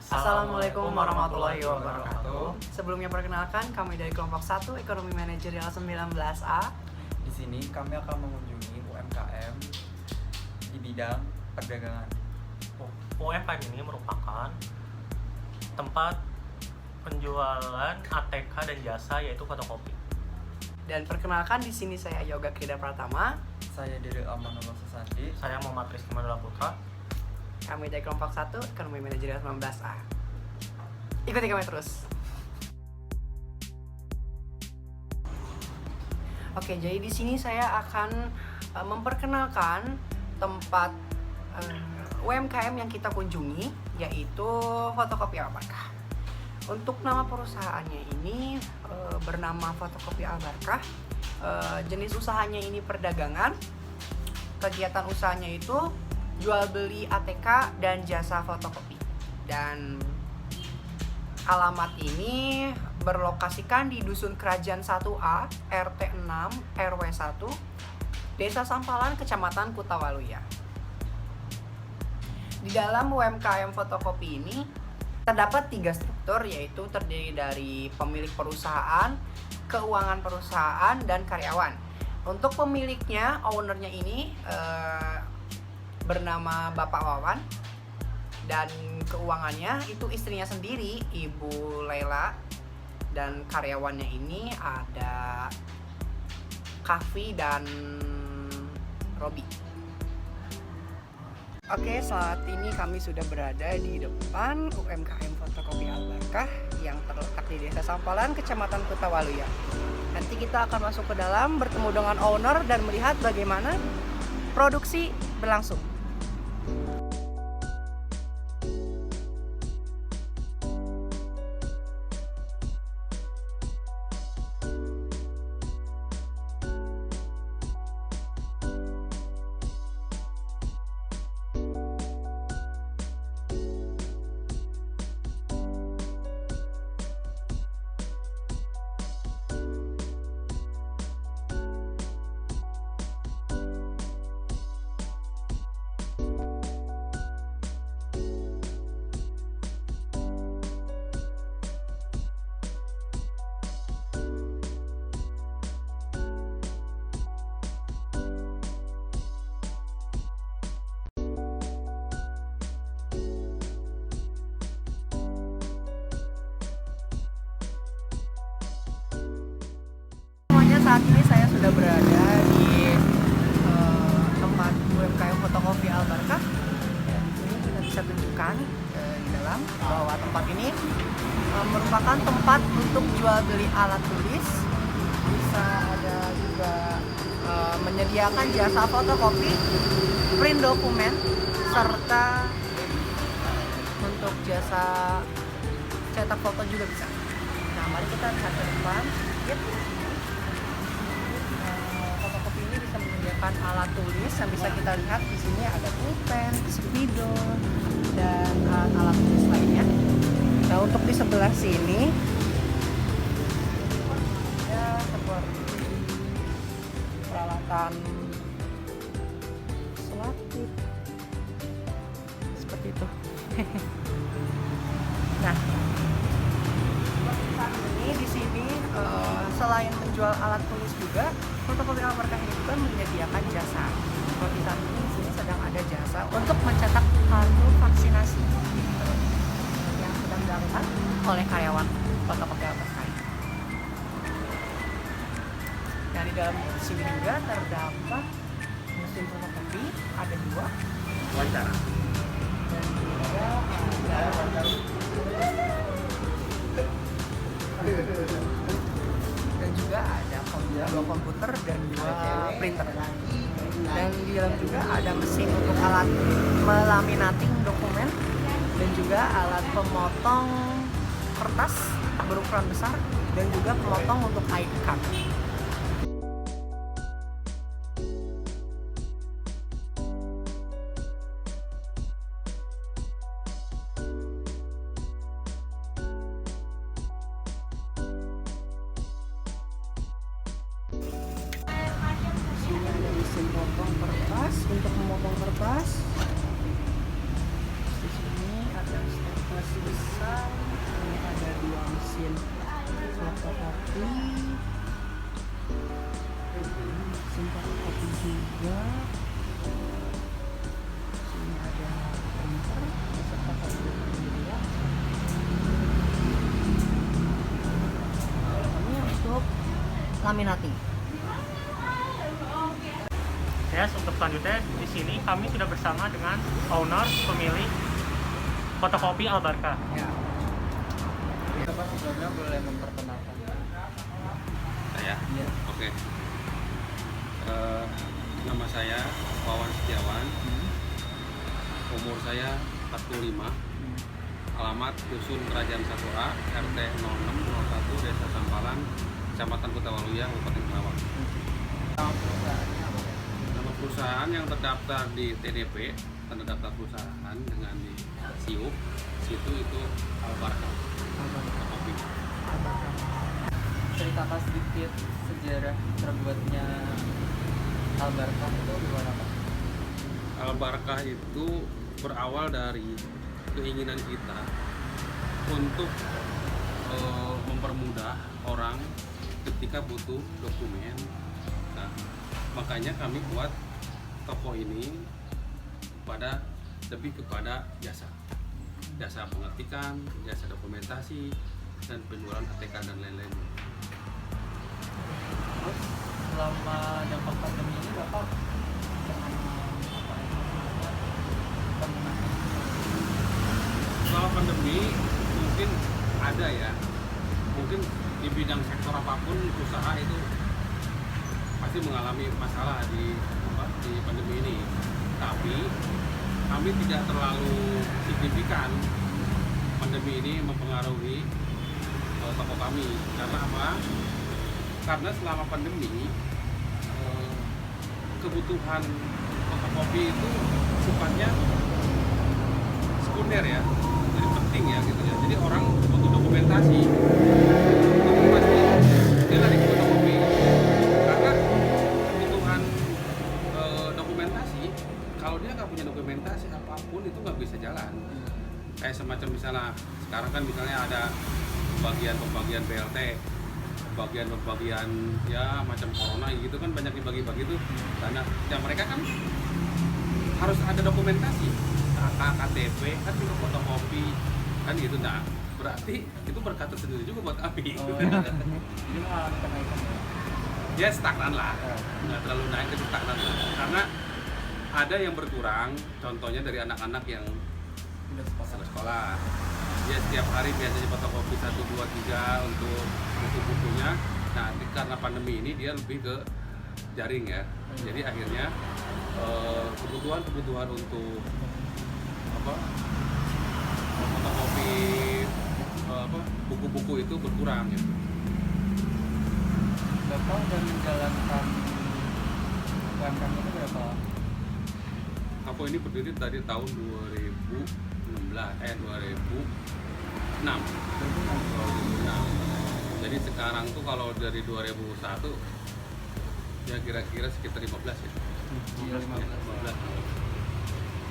Assalamualaikum warahmatullahi wabarakatuh. Sebelumnya perkenalkan, kami dari kelompok 1 Ekonomi Manajerial 19A. Di sini kami akan mengunjungi UMKM di bidang perdagangan. UMKM ini merupakan tempat penjualan ATK dan jasa, yaitu fotokopi. Dan perkenalkan, di sini saya Yoga Krida Pratama. Saya Diril Amanullah Sesandi. Saya Muhammad Rizky Manula Putra. Kami dari kelompok 1 Ekonomi Manajerial 19A. Ikuti kami terus. Oke, jadi di sini saya akan memperkenalkan tempat UMKM yang kita kunjungi, yaitu Fotokopi Al-Barkah. Untuk nama perusahaannya ini bernama Fotokopi Al-Barkah. Jenis usahanya ini perdagangan. Kegiatan usahanya itu jual beli ATK dan jasa fotokopi. Dan alamat ini berlokasikan di Dusun Kerajaan 1A, RT 6, RW 1, Desa Sampalan, Kecamatan Kutawaluya. Di dalam UMKM fotokopi ini terdapat 3 struktur, yaitu terdiri dari pemilik perusahaan, keuangan perusahaan, dan karyawan. Untuk pemiliknya, ownernya ini bernama Bapak Wawan, dan keuangannya itu istrinya sendiri, Ibu Laila, dan karyawannya ini ada Kavi dan Robi. Oke, saat ini kami sudah berada di depan UMKM Fotokopi Al-Barkah yang terletak di Desa Sampalan, Kecamatan Kutawaluya. Nanti kita akan masuk ke dalam, bertemu dengan owner dan melihat bagaimana produksi berlangsung. Saat ini saya sudah berada di tempat UMKM Fotokopi Al-Barkah. Dan di sini kita bisa tunjukkan di dalam bahwa tempat ini merupakan tempat untuk jual beli alat tulis. Bisa ada juga menyediakan jasa fotokopi, print dokumen, serta untuk jasa cetak foto juga bisa. Nah, mari kita lihat ke depan sedikit. Fotokopi ini bisa menyediakan alat tulis yang bisa kita lihat di sini, ada pulpen, spidol, dan alat tulis lainnya. Nah, untuk di sebelah sini ya seperti peralatan selotip seperti itu. Nah, saat ini di sini selain menjual alat tulis juga, Fotokopi Al-Barkah ini juga menyediakan jasa. Seperti saat ini di sini sedang ada jasa untuk mencetak kartu vaksinasi yang sedang dilakukan oleh karyawan Fotokopi Al-Barkah. Dan di dalam sini juga terdapat mesin fotokopi, ada 2. Wawancara. Dan juga ada dua komputer dan 2 printer. Dan di dalam juga ada mesin untuk alat melaminating dokumen dan juga alat pemotong kertas berukuran besar dan juga pemotong untuk ID card. Mesin potong kertas untuk memotong kertas. Di sini ada staples mesin fotokopi, mesin fotokopi juga. Sini ada printer beserta kartunya. Ini untuk laminating. Yes, untuk selanjutnya di sini kami sudah bersama dengan owner pemilik fotokopi Albarka. Ya. Bapak sebelumnya boleh memperkenalkan. Saya? Iya. Oke. Nama saya Wawan Setiawan. Umur saya 45. Alamat Dusun Kerajaan 1A, RT 0601, Desa Sampalan, Kecamatan Kutawaluya, Kabupaten Karawang. Nama perusahaan yang terdaftar di TDP, tanda daftar perusahaan dengan di SIUP, situ itu Albarka. Fotokopi. Ceritakan sedikit sejarah terbuatnya Albarka itu gimana Pak? Albarka itu berawal dari keinginan kita untuk mempermudah orang ketika butuh dokumen. Nah, makanya kami buat toko ini lebih kepada jasa pengetikan, jasa dokumentasi, dan penjualan ATK dan lain-lain. Terus selama dampak pandemi ini Bapak Kalau pandemi mungkin ada ya, mungkin di bidang sektor apapun usaha itu pasti mengalami masalah di pandemi ini. Tapi kami tidak terlalu signifikan pandemi ini mempengaruhi toko kami. Karena apa? Karena selama pandemi kebutuhan fotokopi itu sifatnya sekunder ya, jadi penting ya gitu ya. Jadi orang butuh dokumentasi itu pasti dia lari ke fotokopi karena kebutuhan dokumentasi. Kalau dia nggak punya dokumentasi apapun itu nggak bisa jalan. Kayak semacam misalnya sekarang kan misalnya ada pembagian BLT, pembagian ya macam corona gitu kan, banyak dibagi-bagi tuh dana. Ya mereka kan harus ada dokumentasi, KTP kan juga fotokopi kan gitu. Nah berarti itu berkata sendiri juga buat kami. jadi mengalami kenaikan ya? Ya stagnan lah, nggak terlalu naik tapi stagnan lah. Karena ada yang berkurang, contohnya dari anak-anak yang Udah sekolah. Dia setiap hari biasanya fotokopi 1, 2, 3 untuk buku-bukunya. Nah, karena pandemi ini dia lebih ke jaring ya. Jadi akhirnya kebutuhan untuk fotokopi buku-buku itu berkurang gitu. Bapak udah menjalankan UMKM itu berapa? Toko ini berdiri dari tahun 2006. Jadi sekarang tuh kalau dari 2001 ya kira-kira sekitar 15 ya. Iya, 15. 15.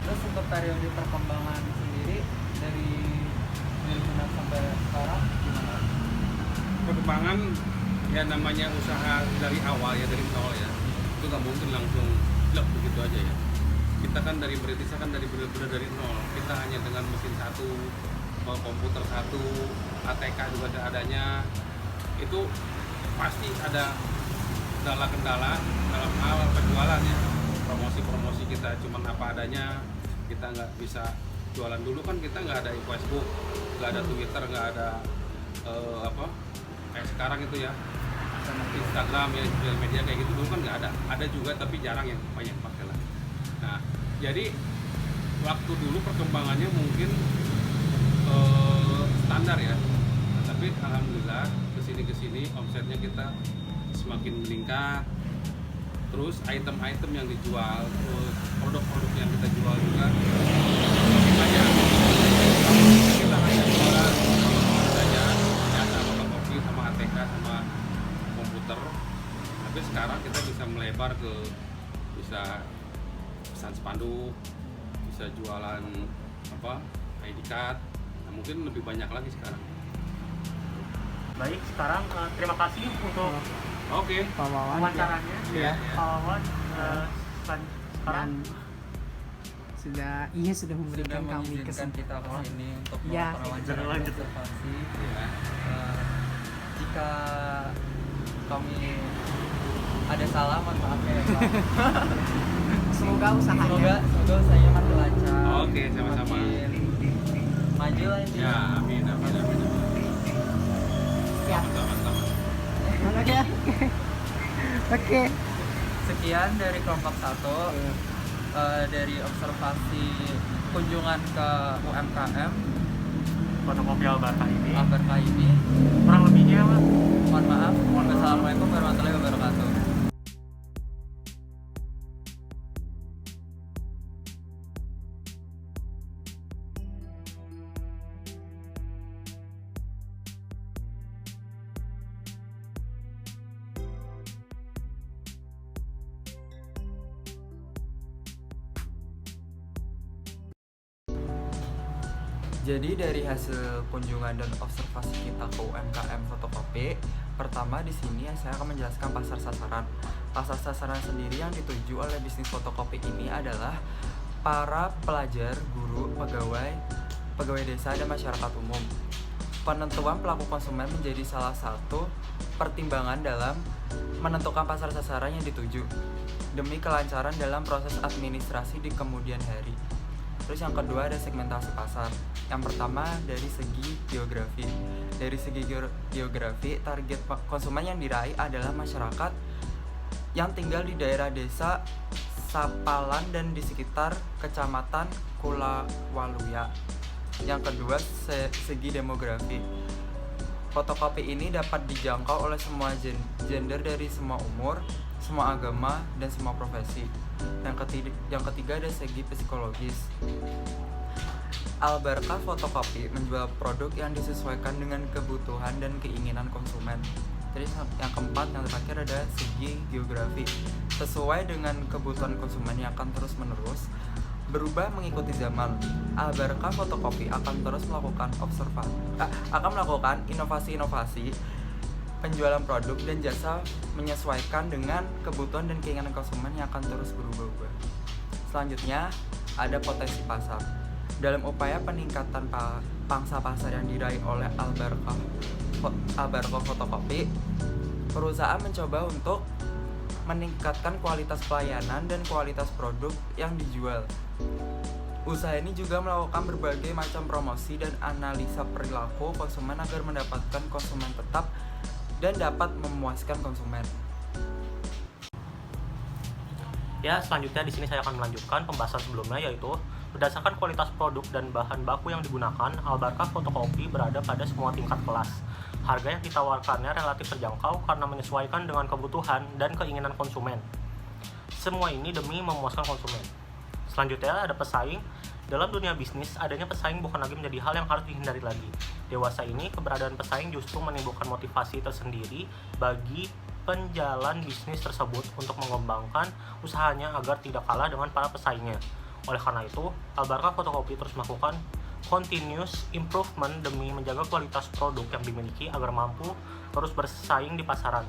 Terus untuk periode perkembangan sendiri dari 2006 sampai sekarang gimana? Perkembangan ya namanya usaha dari awal ya, dari nol ya, itu nggak mungkin langsung blok begitu aja ya. Kita kan dari merintisnya kan dari benar-benar dari nol. Kita hanya dengan mesin satu, komputer satu, ATK juga ada adanya. Itu pasti ada kendala-kendala dalam hal penjualan ya. Promosi kita cuma apa adanya, kita nggak bisa jualan. Dulu kan kita nggak ada Facebook, nggak ada Twitter, nggak ada kayak sekarang itu ya, Instagram ya, sosial media kayak gitu. Dulu kan nggak ada. Ada juga tapi jarang yang banyak pakai lah. Nah, jadi waktu dulu perkembangannya mungkin standar ya, tapi alhamdulillah kesini omsetnya kita semakin meningkat. Terus item-item yang dijual, terus produk-produk yang kita jual juga semakin banyak. Kita hanya jualan saja jasa fotokopi sama ATK sama komputer, tapi sekarang kita bisa melebar ke bisa pesan spanduk, bisa jualan ID card. Nah, mungkin lebih banyak lagi sekarang. Baik, sekarang terima kasih untuk Oke. Pak Wawan. wawancaranya. Ya. Pak Wawan, sekarang Sudah memberikan Sudah kami mengizinkan kita ke sini untuk Ya. wawancara Lanjut. observasi. Ya. Jika kami ada salah, mohon maaf ya Pak. semoga usahanya Semoga usahanya makin lancar. Oke, sama-sama. Makin maju lah ini. Ya, amin. siap. Sama-sama. Oke. Oke. Sekian dari kelompok 1 dari observasi kunjungan ke UMKM fotokopi Albarka ini. Albarka ini. Kurang lebihnya, Mas. Mohon maaf. Wassalamualaikum warahmatullahi wabarakatuh. Jadi dari hasil kunjungan dan observasi kita ke UMKM fotokopi, pertama di sini saya akan menjelaskan pasar sasaran. Pasar sasaran sendiri yang dituju oleh bisnis fotokopi ini adalah para pelajar, guru, pegawai desa dan masyarakat umum. Penentuan pelaku konsumen menjadi salah satu pertimbangan dalam menentukan pasar sasaran yang dituju demi kelancaran dalam proses administrasi di kemudian hari. Terus yang kedua ada segmentasi pasar. Yang pertama dari segi geografi. Dari segi geografi, target konsumen yang diraih adalah masyarakat yang tinggal di daerah desa Sapalan dan di sekitar kecamatan Kulawaluya. Yang kedua segi demografi. Fotokopi ini dapat dijangkau oleh semua gender dari semua umur, semua agama, dan semua profesi. Yang ketiga ada segi psikologis. Albarka Fotokopi menjual produk yang disesuaikan dengan kebutuhan dan keinginan konsumen. Terus yang keempat, yang terakhir ada segi geografi. Sesuai dengan kebutuhan konsumen yang akan terus-menerus berubah mengikuti zaman, Albarka Fotokopi akan terus melakukan inovasi-inovasi penjualan produk dan jasa menyesuaikan dengan kebutuhan dan keinginan konsumen yang akan terus berubah-ubah. Selanjutnya ada potensi pasar. Dalam upaya peningkatan pangsa pasar yang diraih oleh Albarka Fotokopi, perusahaan mencoba untuk meningkatkan kualitas pelayanan dan kualitas produk yang dijual. Usaha ini juga melakukan berbagai macam promosi dan analisa perilaku konsumen agar mendapatkan konsumen tetap dan dapat memuaskan konsumen. Ya, selanjutnya di sini saya akan melanjutkan pembahasan sebelumnya, yaitu berdasarkan kualitas produk dan bahan baku yang digunakan, Albarka Fotokopi berada pada semua tingkat kelas. Harga yang ditawarkannya relatif terjangkau karena menyesuaikan dengan kebutuhan dan keinginan konsumen. Semua ini demi memuaskan konsumen. Selanjutnya ada pesaing. Dalam dunia bisnis, adanya pesaing bukan lagi menjadi hal yang harus dihindari lagi. Dewasa ini, keberadaan pesaing justru menimbulkan motivasi tersendiri bagi penjalan bisnis tersebut untuk mengembangkan usahanya agar tidak kalah dengan para pesaingnya. Oleh karena itu, Albarka Fotokopi terus melakukan continuous improvement demi menjaga kualitas produk yang dimiliki agar mampu terus bersaing di pasaran.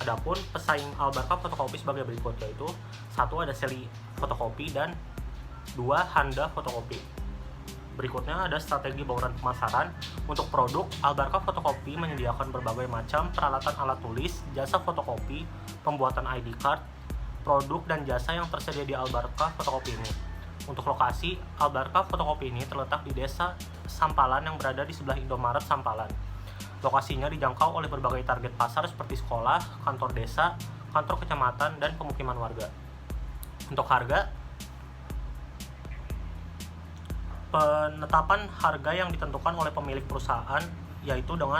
Adapun pesaing Albarka Fotokopi sebagai berikut, yaitu 1 ada Seli Fotokopi dan 2 Handa Fotokopi. Berikutnya ada strategi bauran pemasaran. Untuk produk, Albarka Fotokopi menyediakan berbagai macam peralatan alat tulis, jasa fotokopi, pembuatan ID card, produk dan jasa yang tersedia di Albarka Fotokopi ini. Untuk lokasi, Albarka Fotokopi ini terletak di desa Sampalan yang berada di sebelah Indomaret Sampalan. Lokasinya dijangkau oleh berbagai target pasar seperti sekolah, kantor desa, kantor kecamatan, dan pemukiman warga. Untuk harga, penetapan harga yang ditentukan oleh pemilik perusahaan, yaitu dengan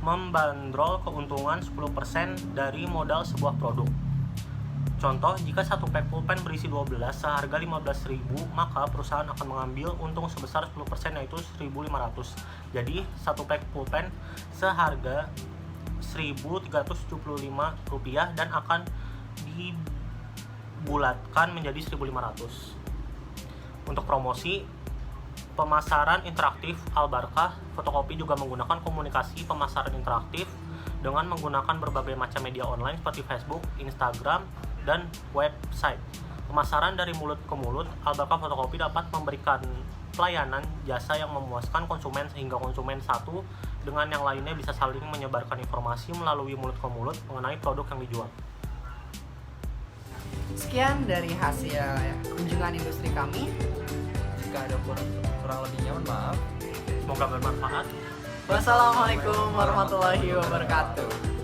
membandrol keuntungan 10% dari modal sebuah produk. Contoh, jika satu pack pulpen berisi 12 seharga 15.000, maka perusahaan akan mengambil untung sebesar 10%, yaitu 1.500. Jadi, satu pack pulpen seharga Rp1.375 dan akan dibulatkan menjadi 1.500. Untuk promosi, Pemasaran interaktif Albarkah Fotokopi juga menggunakan komunikasi pemasaran interaktif dengan menggunakan berbagai macam media online seperti Facebook, Instagram, dan website. Pemasaran dari mulut ke mulut, Albarkah Fotokopi dapat memberikan pelayanan jasa yang memuaskan konsumen sehingga konsumen satu dengan yang lainnya bisa saling menyebarkan informasi melalui mulut ke mulut mengenai produk yang dijual. Sekian dari hasil kunjungan industri kami. Jika ada kurang lebihnya, mohon maaf. Semoga bermanfaat. Wassalamualaikum warahmatullahi wabarakatuh.